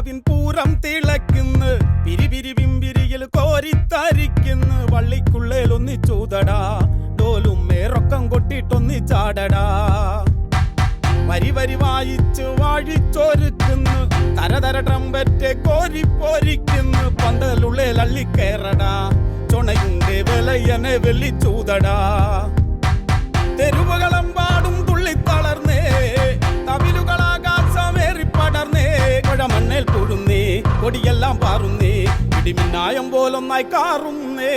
കാവിൻ പൂരം തിളയ്ക്കുന്നു, പിരിപിരി പിമ്പിരിയിൽ കോരിത്തരിക്കുന്നു. വള്ളിക്കുള്ളേൽ ഒന്നിച്ചൂതടാ, ഡോലും മേറൊക്കം കൊട്ടിട്ടൊന്നിച്ചാടടാ. വരി വരി വായിച്ച് വാഴിച്ചൊരുക്കുന്നു, തരതര ട്രംപറ്റ് കോരിപ്പൊരിക്കുന്നു. പന്തലുള്ളേൽ അള്ളിക്കേറടാ, ചൊണയുണ്ടേ വിലയനെ വെള്ളിച്ചൂതടാ. തെരുവുകളെമ്പാടും തുള്ളിത്തളർന്നേ, തവിലുകളാകാശമേറിപ്പടർന്നേ. കുഴമണ്ണേൽ പൂഴുന്നേ, കൊടിയെല്ലാം പാറുന്നേ, ഇടിമിന്നായം പോലൊന്നായി കാറുന്നേ.